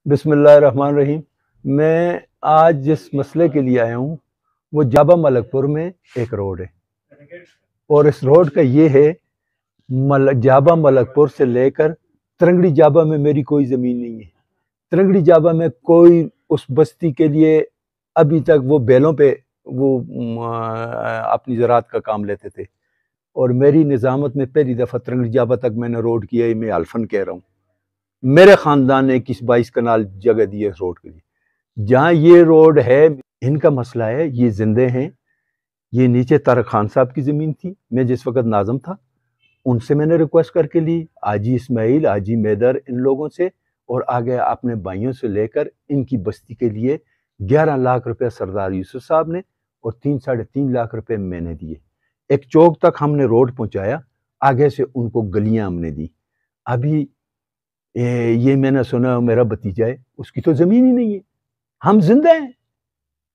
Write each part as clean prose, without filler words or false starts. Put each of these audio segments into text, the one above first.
बिस्मिल्लाहिर्रहमानिर्रहीम। मैं आज जिस मसले के लिए आया हूँ वो जाबा मलकपुर में एक रोड है, और इस रोड का ये है जाबा मलकपुर से लेकर तरंगड़ी जाबा में मेरी कोई ज़मीन नहीं है। तरंगड़ी जाबा में कोई उस बस्ती के लिए अभी तक वो बैलों पे वो अपनी ज़राअत का काम लेते थे, और मेरी निज़ामत में पहली दफ़ा तरंगड़ी जाबा तक मैंने रोड किया है। मैं अल्फन कह रहा हूँ, मेरे ख़ानदान ने 21-22 कनाल जगह दी है इस रोड के लिए। जहाँ ये रोड है, इनका मसला है, ये जिंदे हैं। ये नीचे तारक खान साहब की ज़मीन थी, मैं जिस वक्त नाज़म था उनसे मैंने रिक्वेस्ट करके ली, आजी इस्माइल, आजी मैदर, इन लोगों से, और आगे अपने भाइयों से लेकर इनकी बस्ती के लिए 11 लाख रुपया सरदार यूसुफ साहब ने और 3-3.5 लाख रुपए मैंने दिए। एक चौक तक हमने रोड पहुंचाया, आगे से उनको गलियां हमने दी। अभी ये मैंने सुना मेरा भतीजा है, उसकी तो ज़मीन ही नहीं है। हम जिंदा हैं,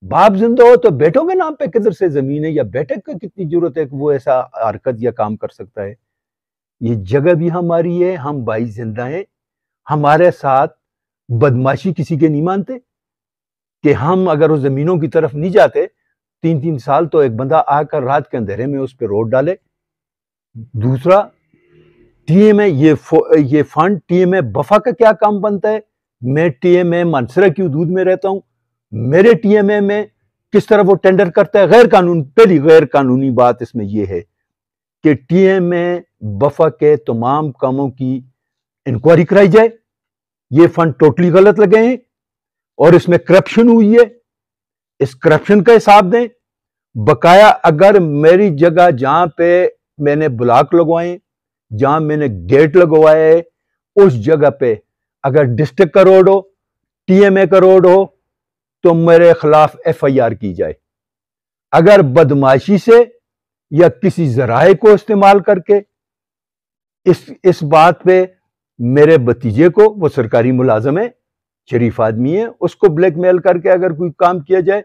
बाप जिंदा हो तो बेटों के नाम पे किधर से ज़मीन है, या बेटे को कितनी जरूरत है कि वो ऐसा हरकत या काम कर सकता है। ये जगह भी हमारी है, हम भाई जिंदा हैं। हमारे साथ बदमाशी किसी के नहीं मानते कि हम अगर उस ज़मीनों की तरफ नहीं जाते 3-3 साल तो एक बंदा आकर रात के अंधेरे में उस पर रोड डाले। दूसरा, टीएमए, ये फंड टीएमए बफा का क्या काम बनता है? मैं टीएमए मानसरा की हदूद में रहता हूं, मेरे टीएमए में किस तरह वो टेंडर करता है? गैर कानून। पहली गैर कानूनी बात इसमें यह है कि टीएमए बफा के तमाम कामों की इंक्वायरी कराई जाए। ये फंड टोटली गलत लगे हैं और इसमें करप्शन हुई है, इस करप्शन का हिसाब दें। बकाया अगर मेरी जगह जहां पे मैंने ब्लॉक लगवाए, जहां मैंने गेट लगवाए है, उस जगह पे अगर डिस्ट्रिक्ट का रोड हो, टीएमए का रोड हो, तो मेरे खिलाफ एफआईआर की जाए। अगर बदमाशी से या किसी जराए को इस्तेमाल करके इस बात पे मेरे भतीजे को, वो सरकारी मुलाजम है, शरीफ आदमी है, उसको ब्लैकमेल करके अगर कोई काम किया जाए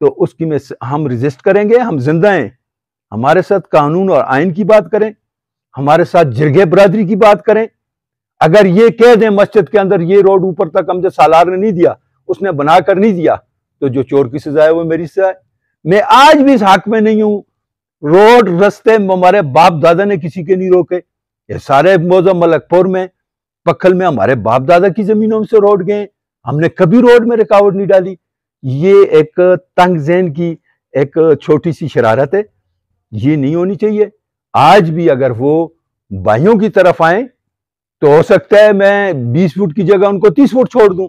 तो उसकी में हम रजिस्ट करेंगे। हम जिंदा हैं, हमारे साथ कानून और आइन की बात करें, हमारे साथ जिरगे बरादरी की बात करें। अगर ये कह दें मस्जिद के अंदर ये रोड ऊपर तक हमसे सालार ने नहीं दिया, उसने बनाकर नहीं दिया, तो जो चोर की सजा है वो मेरी सजा है। मैं आज भी इस हक में नहीं हूं। रोड रस्ते हमारे बाप दादा ने किसी के नहीं रोके। ये सारे मौजा मलकपुर में, पक्खल में हमारे बाप दादा की जमीनों से रोड गए, हमने कभी रोड में रुकावट नहीं डाली। ये एक तंग ज़हन की एक छोटी सी शरारत है, ये नहीं होनी चाहिए। आज भी अगर वो भाइयों की तरफ आए तो हो सकता है मैं 20 फुट की जगह उनको 30 फुट छोड़ दूं,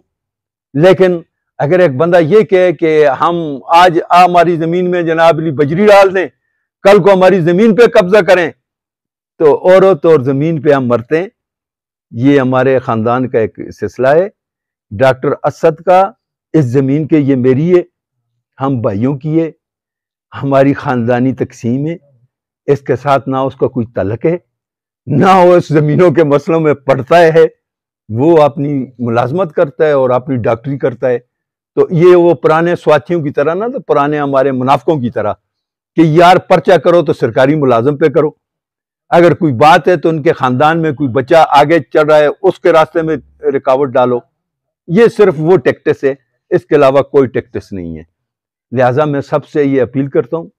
लेकिन अगर एक बंदा ये कहे कि हम आज हमारी जमीन में जनाब बजरी डाल दें, कल को हमारी जमीन पे कब्जा करें, तो औरत और जमीन पे हम मरते हैं। ये हमारे खानदान का एक सिलसिला है। डॉक्टर असद का इस जमीन के ये मेरी है, हम भाइयों की है, हमारी खानदानी तकसीम है। इसके साथ ना उसका कोई तल्लक है, ना वो इस जमीनों के मसलों में पड़ता है। वो अपनी मुलाजमत करता है और अपनी डॉक्टरी करता है। तो ये वो पुराने स्वाथियों की तरह ना, तो पुराने हमारे मुनाफिकों की तरह कि यार पर्चा करो तो सरकारी मुलाजम पे करो, अगर कोई बात है तो उनके खानदान में कोई बच्चा आगे चल रहा है उसके रास्ते में रुकावट डालो। ये सिर्फ वो टैक्टिस है, इसके अलावा कोई टैक्टिस नहीं है। लिहाजा मैं सबसे ये अपील करता हूँ,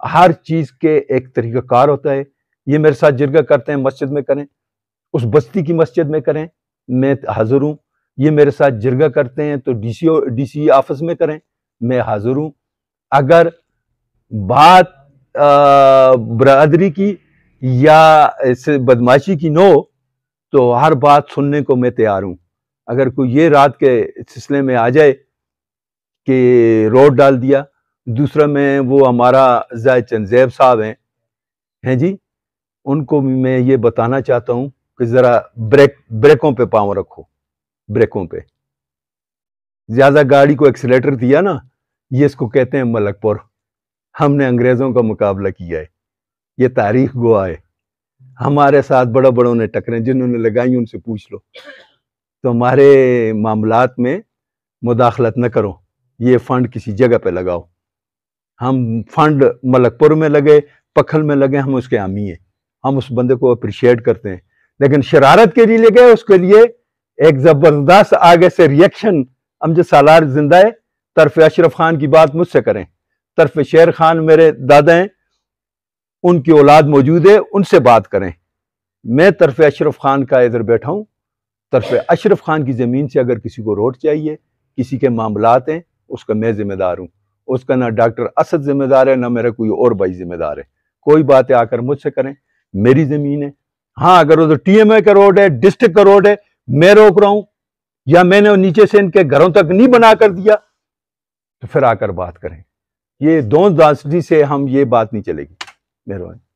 हर चीज के एक तरीकाकार होता है। ये मेरे साथ जिरगा करते हैं, मस्जिद में करें, उस बस्ती की मस्जिद में करें, मैं हाजिर हूँ। ये मेरे साथ जिरगा करते हैं तो डीसी ऑफिस में करें, मैं हाजिर हूँ। अगर बात बरादरी की या बदमाशी की न हो तो हर बात सुनने को मैं तैयार हूँ। अगर कोई ये रात के सिलसिले में आ जाए कि रोड डाल दिया, दूसरा में वो हमारा जायद चंद साहब हैं जी, उनको भी मैं ये बताना चाहता हूँ कि जरा ब्रेकों पे पाँव रखो, ब्रेकों पे। ज्यादा गाड़ी को एक्सीलेटर दिया ना, ये इसको कहते हैं मलकपुर। हमने अंग्रेजों का मुकाबला किया है, ये तारीख गवाह है। हमारे साथ बड़ा बड़ों ने टकरें जिन्होंने लगाई उनसे पूछ लो। तो हमारे मामलात में मुदाखलत न करो, ये फंड किसी जगह पे लगाओ। हम फंड मलकपुर में लगे, पखल में लगे, हम उसके हामी हैं, हम उस बंदे को अप्रिशिएट करते हैं। लेकिन शरारत के लिए लगे, उसके लिए ایک زبردست آگے سے ریئیکشن امجد سالار زندہ ہے، طرف اشرف خان کی بات مجھ سے کریں، طرف شیر خان میرے دادا ہیں، ان کی اولاد موجود ہے، ان سے بات کریں۔ میں طرف اشرف خان کا ادھر بیٹھا ہوں، طرف اشرف خان کی زمین سے اگر کسی کو روڈ چاہیے، کسی کے معاملات ہیں، اس کا میں ذمہ دار ہوں۔ اس کا نہ ڈاکٹر اسد ذمہ دار ہے، نہ میرا کوئی اور بھائی ذمہ دار ہے۔ کوئی باتیں آ کر مجھ سے کریں، میری زمین ہے۔ ہاں اگر ادھر ٹی ایم اے کا روڈ ہے، ڈسٹرکٹ کا روڈ ہے، میں روک رہا ہوں یا میں نے نیچے سے ان کے گھروں تک نہیں بنا کر دیا، تو پھر آ کر بات کریں۔ یہ دونوں داستی سے ہم یہ بات نہیں چلے گی۔ مہربانی۔